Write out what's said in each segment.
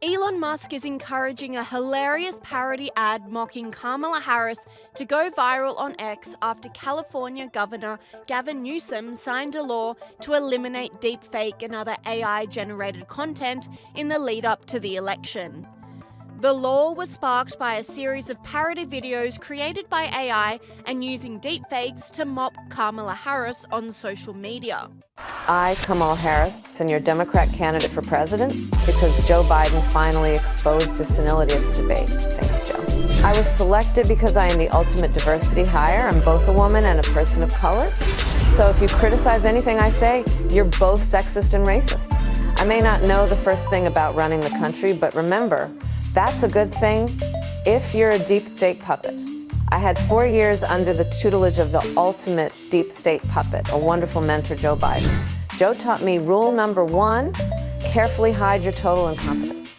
Elon Musk is encouraging a hilarious parody ad mocking Kamala Harris to go viral on X after California Governor Gavin Newsom signed a law to eliminate deepfake and other AI-generated content in the lead-up to the election. The law was sparked by a series of parody videos created by AI and using deepfakes to mock Kamala Harris on social media. I, Kamala Harris, am your Democrat candidate for president because Joe Biden finally exposed his senility at the debate. Thanks, Joe. I was selected because I am the ultimate diversity hire. I'm both a woman and a person of color. So if you criticize anything I say, you're both sexist and racist. I may not know the first thing about running the country, but remember, that's a good thing if you're a deep state puppet. I had 4 years under the tutelage of the ultimate deep state puppet, a wonderful mentor, Joe Biden. Joe taught me rule number 1, carefully hide your total incompetence.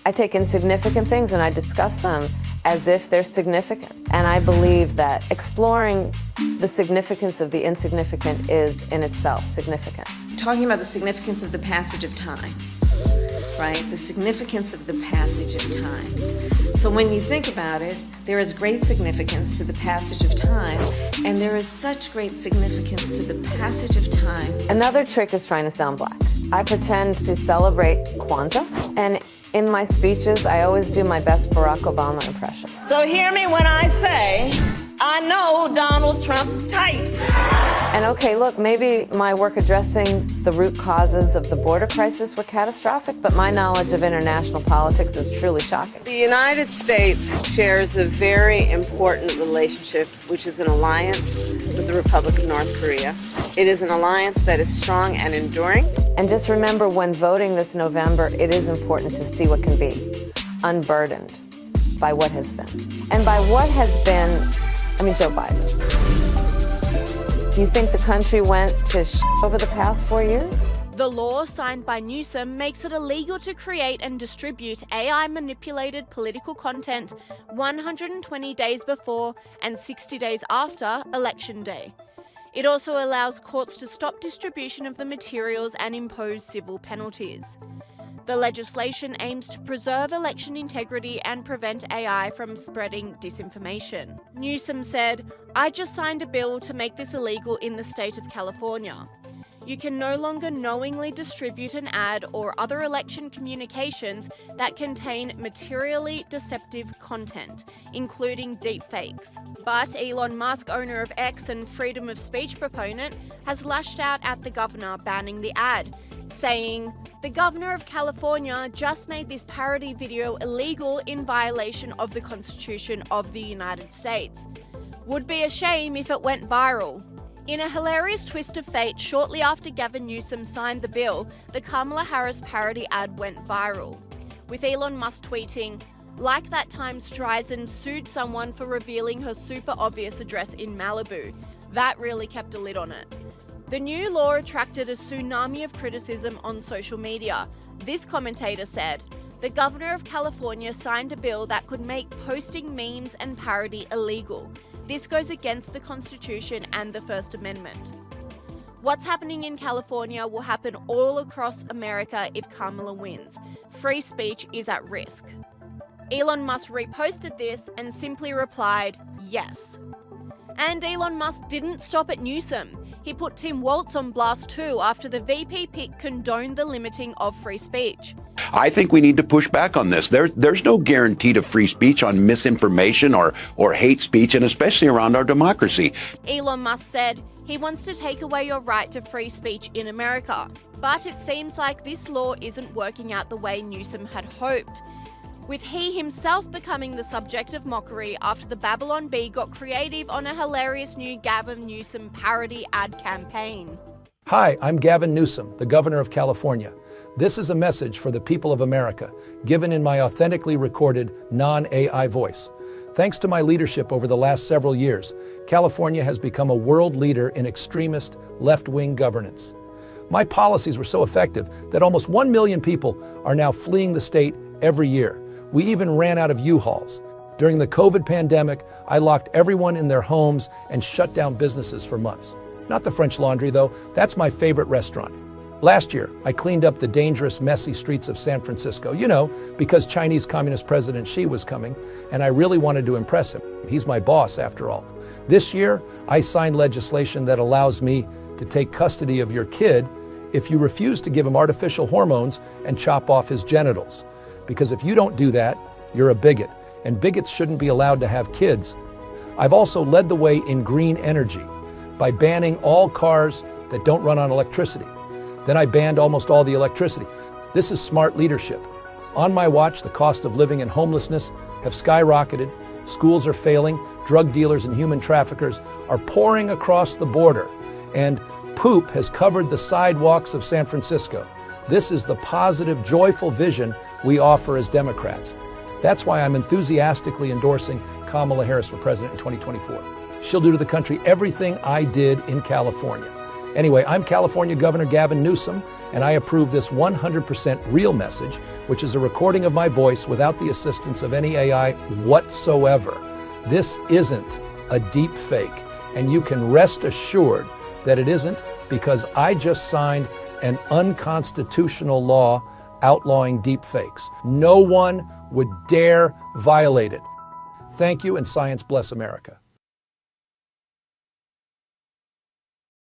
I take insignificant things and I discuss them as if they're significant. And I believe that exploring the significance of the insignificant is in itself significant. Talking about the significance of the passage of time. Right? The significance of the passage of time. So when you think about it, there is great significance to the passage of time, and there is such great significance to the passage of time. Another trick is trying to sound black. I pretend to celebrate Kwanzaa, and in my speeches, I always do my best Barack Obama impression. So hear me when I say, I know Donald Trump's type. And okay, look, maybe my work addressing the root causes of the border crisis were catastrophic, but my knowledge of international politics is truly shocking. The United States shares a very important relationship, which is an alliance with the Republic of North Korea. It is an alliance that is strong and enduring. And just remember, when voting this November, it is important to see what can be, unburdened by what has been. And by what has been, I mean Joe Biden. Do you think the country went to over the past 4 years? The law signed by Newsom makes it illegal to create and distribute AI-manipulated political content 120 days before and 60 days after Election Day. It also allows courts to stop distribution of the materials and impose civil penalties. The legislation aims to preserve election integrity and prevent AI from spreading disinformation. Newsom said, "I just signed a bill to make this illegal in the state of California. You can no longer knowingly distribute an ad or other election communications that contain materially deceptive content, including deepfakes." But Elon Musk, owner of X and freedom of speech proponent, has lashed out at the governor, banning the ad, saying, "The governor of California just made this parody video illegal in violation of the Constitution of the United States. Would be a shame if it went viral." In a hilarious twist of fate, shortly after Gavin Newsom signed the bill, the Kamala Harris parody ad went viral, with Elon Musk tweeting, "Like that time Streisand sued someone for revealing her super obvious address in Malibu. That really kept a lid on it." The new law attracted a tsunami of criticism on social media. This commentator said, "The governor of California signed a bill that could make posting memes and parody illegal. This goes against the Constitution and the First Amendment." What's happening in California will happen all across America if Kamala wins. Free speech is at risk. Elon Musk reposted this and simply replied, "Yes." And Elon Musk didn't stop at Newsom. He put Tim Walz on blast too after the VP pick condoned the limiting of free speech. I think we need to push back on this. There's no guarantee to free speech on misinformation or hate speech, and especially around our democracy. Elon Musk said he wants to take away your right to free speech in America. But it seems like this law isn't working out the way Newsom had hoped, with he himself becoming the subject of mockery after the Babylon Bee got creative on a hilarious new Gavin Newsom parody ad campaign. Hi, I'm Gavin Newsom, the governor of California. This is a message for the people of America, given in my authentically recorded, non-AI voice. Thanks to my leadership over the last several years, California has become a world leader in extremist, left-wing governance. My policies were so effective that almost 1 million people are now fleeing the state every year. We even ran out of U-Hauls. During the COVID pandemic, I locked everyone in their homes and shut down businesses for months. Not the French Laundry, though. That's my favorite restaurant. Last year, I cleaned up the dangerous, messy streets of San Francisco, because Chinese Communist President Xi was coming, and I really wanted to impress him. He's my boss, after all. This year, I signed legislation that allows me to take custody of your kid if you refuse to give him artificial hormones and chop off his genitals. Because if you don't do that, you're a bigot, and bigots shouldn't be allowed to have kids. I've also led the way in green energy by banning all cars that don't run on electricity. Then I banned almost all the electricity. This is smart leadership. On my watch, the cost of living and homelessness have skyrocketed. Schools are failing. Drug dealers and human traffickers are pouring across the border. And poop has covered the sidewalks of San Francisco. This is the positive, joyful vision we offer as Democrats. That's why I'm enthusiastically endorsing Kamala Harris for president in 2024. She'll do to the country everything I did in California. Anyway, I'm California Governor Gavin Newsom, and I approve this 100% real message, which is a recording of my voice without the assistance of any AI whatsoever. This isn't a deep fake, and you can rest assured that it isn't, because I just signed an unconstitutional law outlawing deep fakes. No one would dare violate it. Thank you, and science bless America.